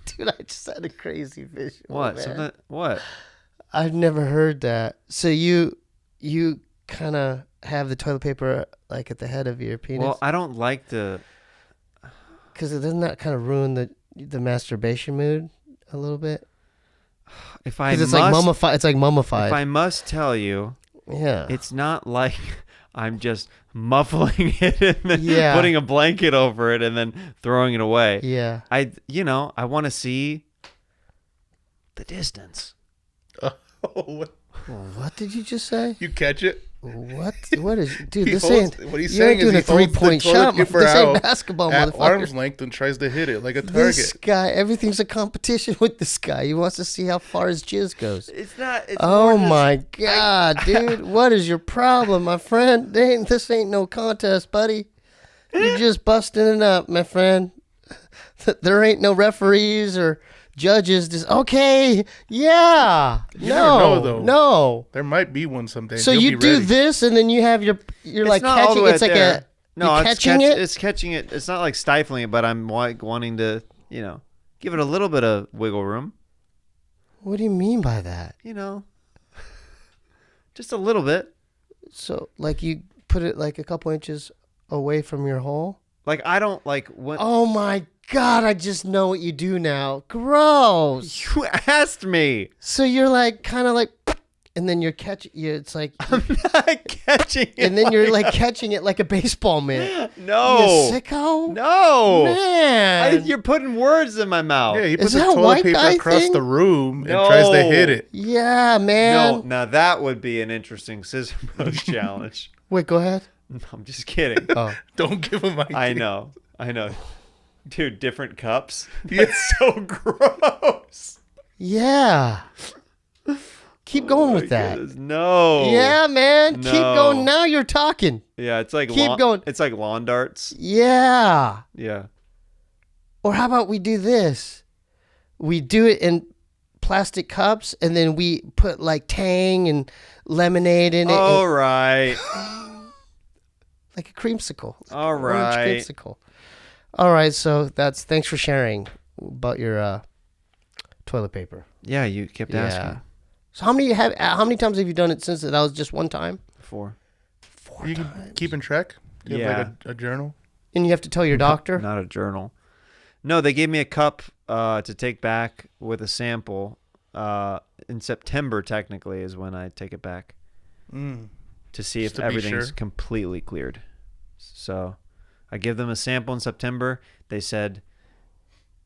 Dude, I just had a crazy visual. What? man. Something? What? I've never heard that. So you kind of have the toilet paper like at the head of your penis? Well, I don't like the... Because doesn't that kind of ruin the masturbation mood a little bit? If I Because it's must, like mummified. It's like mummified. if I must tell you, Yeah. it's not like I'm just muffling it and then Yeah. putting a blanket over it and then throwing it away. Yeah. I want to see the distance. What? What did you just say? You catch it? What? What is? Dude, He this holds- ain't. what he's You ain't saying is doing he a holds the 3-point toilet shot. paper This ain't out basketball, at motherfucker. arm's length and tries to hit it like a This target. guy, everything's a competition with this guy. He wants to see how far his jizz goes. It's not. It's Oh more just- my God, dude! What is your problem, my friend? This ain't no contest, buddy. You're just busting it up, my friend. There ain't no referees or judges. Just okay, yeah. You never know, though. No. There might be one someday. So You'll you be do ready. this, and then you have you're It's like not all the catching. way It's like there. a No, you're it's catching it. It's catching it. It's not like stifling it, but I'm like wanting to, give it a little bit of wiggle room. What do you mean by that? Just a little bit. So like you put it like a couple inches away from your hole. Like I don't like when Oh my God! I just know what you do now. Gross. you asked me. So you're like kind of like, and then you're catching. It's like, I'm not catching it. and then you're like catching it like a baseball mitt. No. You sicko. No. Man. You're putting words in my mouth. Yeah, he Is puts the that a toilet white paper guy across thing? the room and No. tries to hit it. Yeah, No, man. now that would be an interesting Scissor Bros challenge. Wait, go ahead. No, I'm just kidding. Oh, Don't give him ideas. I know. Dude, different cups. Yeah. That's so gross. yeah. Keep going with that. No. Yeah, man. No. Keep going. Now you're talking. Yeah, it's like Keep going. It's like lawn darts. Yeah. Yeah. Or how about we do this? We do it in plastic cups, and then we put like Tang and lemonade in it. All right. Like a creamsicle. All Orange right. creamsicle. All right, so thanks for sharing about your toilet paper. Yeah, you kept asking. So how many times have you done it since that was just one time? 4. 4 You times. keeping track? You have like a journal? And you have to tell your doctor? Not a journal. No, they gave me a cup to take back with a sample. In September, technically, is when I take it back to see Just if to be everything's sure. completely cleared. So I give them a sample in September. They said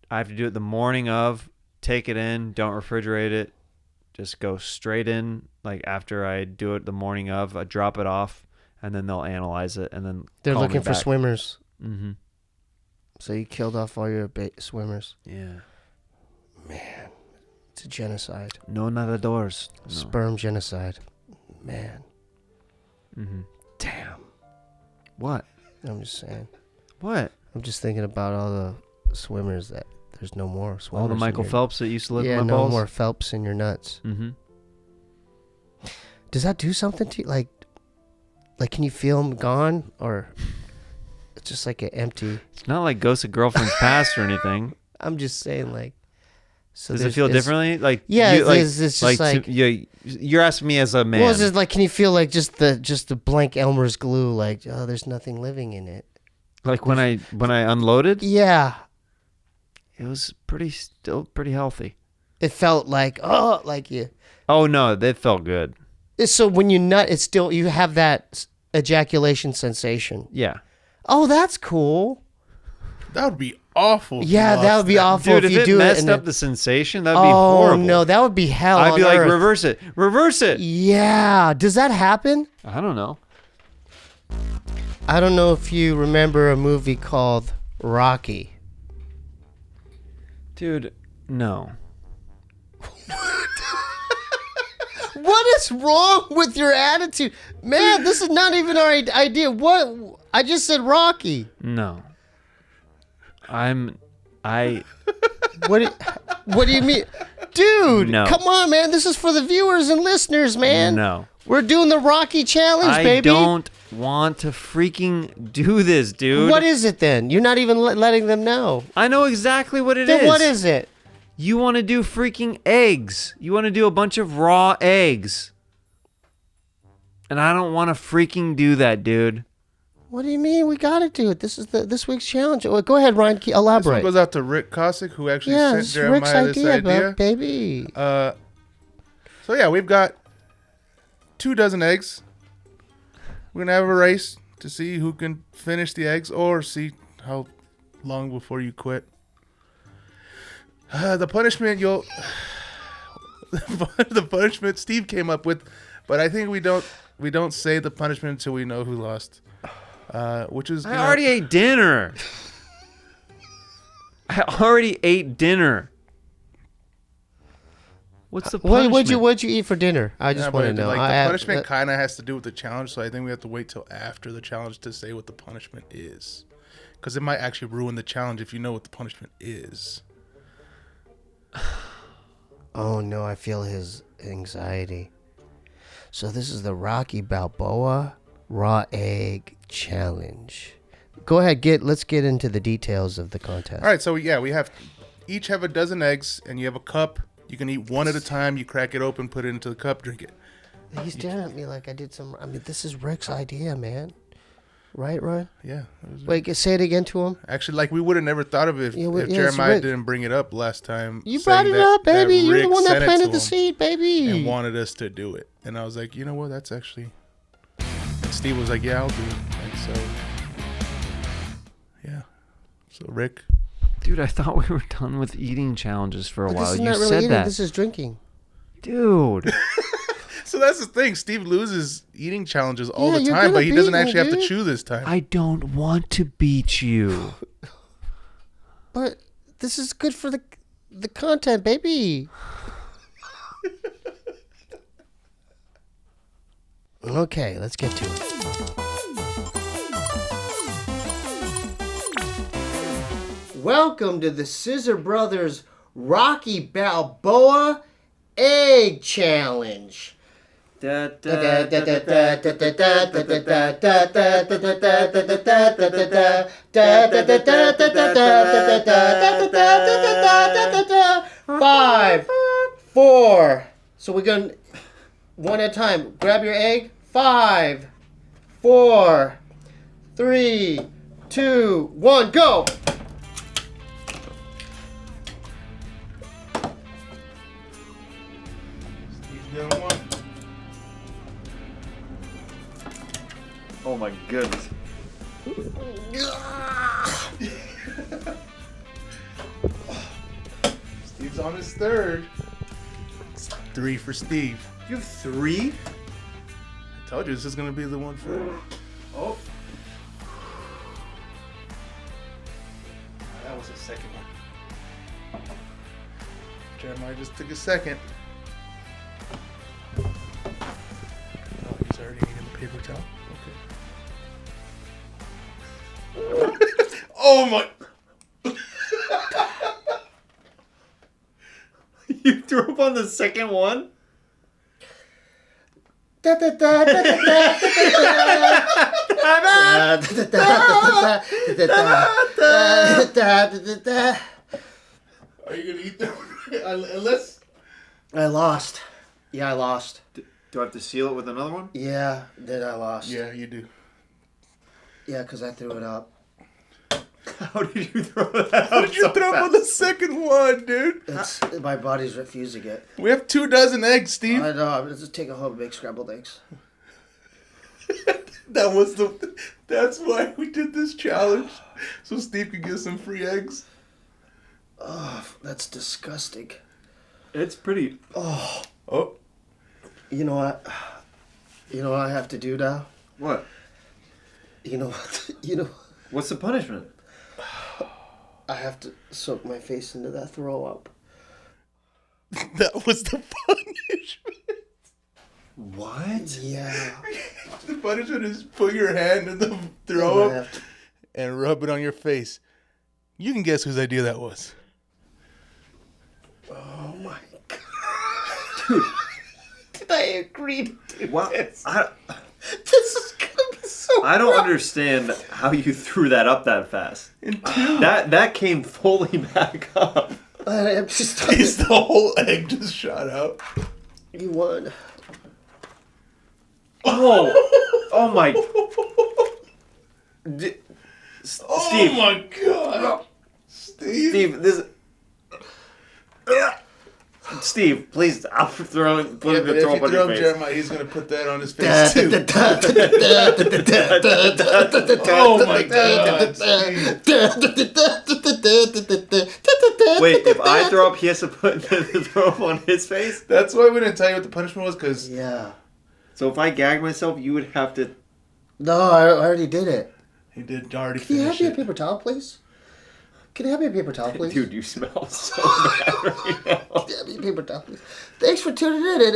I have to do it the morning of, take it in, don't refrigerate it. Just go straight in, like after I do it the morning of, I drop it off, and then they'll analyze it, and then They're call me looking for back. swimmers. Mm-hmm. So you killed off all your swimmers. Yeah. Man, it's a genocide. No nadadores. No. Sperm genocide. Man. Mm-hmm. Damn. What? I'm just saying. What? I'm just thinking about all the swimmers that there's no more swimmers. All the in Michael your- Phelps that used to live Yeah, in my no balls? more Phelps in your nuts. Mm-hmm. Does that do something to you? Like can you feel them gone, or it's just like an empty? It's not like Ghosts of Girlfriend's Past or anything. I'm just saying, like. So Does it there's- feel is- differently? Like Yeah, you, it's just like- you're asking me as a man. Well, it's just like, can you feel like just the blank Elmer's glue? Like, oh, there's nothing living in it. like when I unloaded, Yeah, it was still pretty healthy. it felt like like you. Oh no, that felt good. So when you nut, it's still you have that ejaculation sensation. Yeah, Oh, that's cool. That would be awful. if you Yeah, that lost would be awful dude, if if you it do it. messed and up then- the sensation, that'd be oh horrible. no, that would be hell. I'd be on like, earth. reverse it. Yeah, does that happen? I don't know. I don't know if you remember a movie called Rocky. Dude, no. What is wrong with your attitude? Man, this is not even our idea. What? I just said Rocky. No. What do you mean? Dude, No. come on, man. This is for the viewers and listeners, man. No. We're doing the Rocky challenge, I baby. don't want to freaking do this, dude. What is it then? You're not even letting them know. I know exactly what it is. Then what is it? You want to do freaking eggs. You want to do a bunch of raw eggs. And I don't want to freaking do that, dude. What do you mean? We got to do it. This is this week's challenge. Well, go ahead, Ryan. This one Elaborate. goes out to Rick Kosick, who actually Yeah, sent it's Jeremiah Rick's this idea. baby. So yeah, we've got 2 dozen eggs. We're gonna have a race to see who can finish the eggs, or see how long before you quit. The punishment the punishment Steve came up with, but I think we don't say the punishment until we know who lost. Which is I already ate dinner. I already ate dinner. What's the punishment? What'd you eat for dinner? I just want to know. Like, I the have- punishment kind of has to do with the challenge, so I think we have to wait till after the challenge to say what the punishment is, because it might actually ruin the challenge if you know what the punishment is. Oh no, I feel his anxiety. So this is the Rocky Balboa Raw Egg Challenge. Go ahead, let's get into the details of the contest. All right, so yeah, we each have a dozen eggs, and you have a cup. You can eat one at a time. You crack it open, put it into the cup, drink it. He's staring at me like I did some. I mean, this is Rick's idea, man. Right, Ryan? Yeah. Wait, say it again to him. Actually, like, we would have never thought of it Yeah, if it's Jeremiah Rick. didn't bring it up last time. You saying brought it that- up, baby. that You're the Rick one that sent it planted to the him seed, baby. and wanted us to do it. And I was like, you know what? That's actually... And Steve was like, yeah, I'll do it. And so... Yeah. So, Rick... Dude, I thought we were done with eating challenges for a But while. this is You not really said eating. that. This is drinking. Dude. So that's the thing. Steve loses eating challenges all Yeah, the you're time, gonna but he doesn't beat me, actually have to dude. chew this time. I don't want to beat you. But this is good for the content, baby. Okay, let's get to it. Welcome to the Scissor Brothers Rocky Balboa Egg Challenge. Five, four. So we're going one at a time. Grab your egg. 5, 4, 3, 2, 1, go. Oh my goodness. Steve's on his third. It's 3 for Steve. You have 3? I told you this is gonna be the one for. Oh. That was the second one. Jeremiah just took a second. Oh, he's already eating the paper towel. Okay. Oh my! You threw up on the second one? Are you gonna eat that one? Unless I lost. Yeah, I lost. Do I have to seal it with another one? Yeah, then I lost. yeah, you do. Yeah, because I threw it up. How did you throw that up? How did you throw up on the second one, dude? My body's refusing it. We have 24 eggs, Steve. I know. I'm just taking home big scrambled eggs. That's why we did this challenge, so Steve could get some free eggs. Oh, that's disgusting. It's pretty... Oh. You know what? You know what I have to do now? What? You know what? You know... What's the punishment? I have to soak my face into that throw up. That was the punishment. What? Yeah. The punishment is put your hand in the throw up and rub it on your face. You can guess whose idea that was. Oh my god. Dude. Did I agree to do this? This is gonna be so I don't understand how you threw that up that fast. That came fully back up. I'm just The whole egg just shot out. You won. Oh my... Steve. Oh my god. Steve, this... Steve, please, I'll put it If in the you throw up on throw your up face. Jeremiah, he's gonna put that on his face too. Oh my god. Wait, if I throw up, he has to put the throw up on his face? That's why we didn't tell you what the punishment was, because Yeah. So if I gag myself, you would have to... No, I already did it. he did already Can you finish have me a it. paper towel, please? Can you have me a paper towel, please? Dude, you smell so bad right now. Can you have me a paper towel, please? Thanks for tuning in.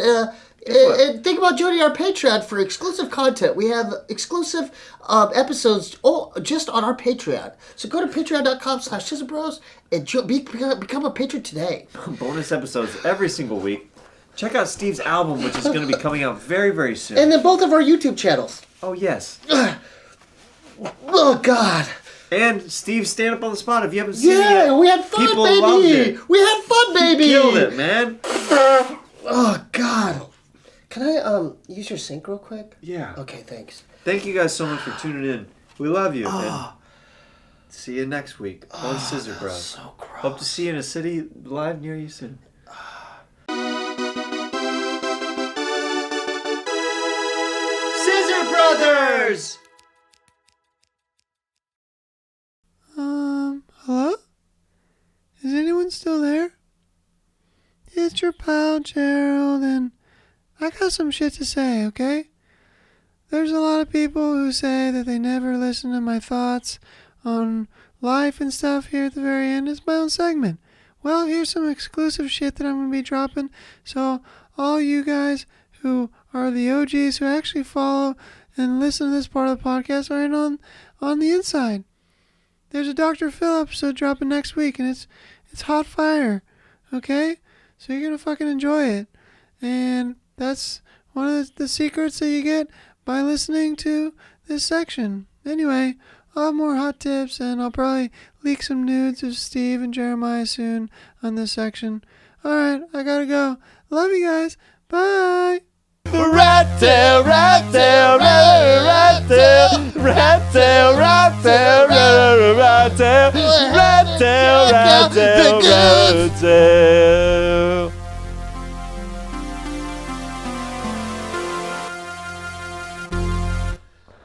And think about joining our Patreon for exclusive content. We have exclusive episodes just on our Patreon. So go to patreon.com/scissorbros and become a patron today. Bonus episodes every single week. Check out Steve's album, which is going to be coming out very, very soon. And then both of our YouTube channels. Oh, yes. Oh, God. And Steve's Stand Up on the Spot. If you haven't seen it Yeah, yet, we had fun, people loved baby. it. We had fun, baby. Killed it, man. Oh, God. Can I use your sink real quick? Yeah. Okay, thanks. Thank you guys so much for tuning in. We love you. And see you next week on Scissor Bros. So gross. Hope to see you in a city live near you soon. Scissor Brothers! Hello? Is anyone still there? It's your pal Gerald, and I got some shit to say, okay? There's a lot of people who say that they never listen to my thoughts on life and stuff here at the very end. It's my own segment. Well, here's some exclusive shit that I'm going to be dropping, so all you guys who are the OGs who actually follow and listen to this part of the podcast are in on the inside. There's a Dr. Phil episode dropping next week, and it's hot fire, okay? So you're going to fucking enjoy it. And that's one of the secrets that you get by listening to this section. Anyway, I'll have more hot tips, and I'll probably leak some nudes of Steve and Jeremiah soon on this section. Alright, I gotta go. Love you guys. Bye! Rat tail, rat tail, rat tail, rat tail, rat tail, rat tail, rat tail, rat tail, rat tail.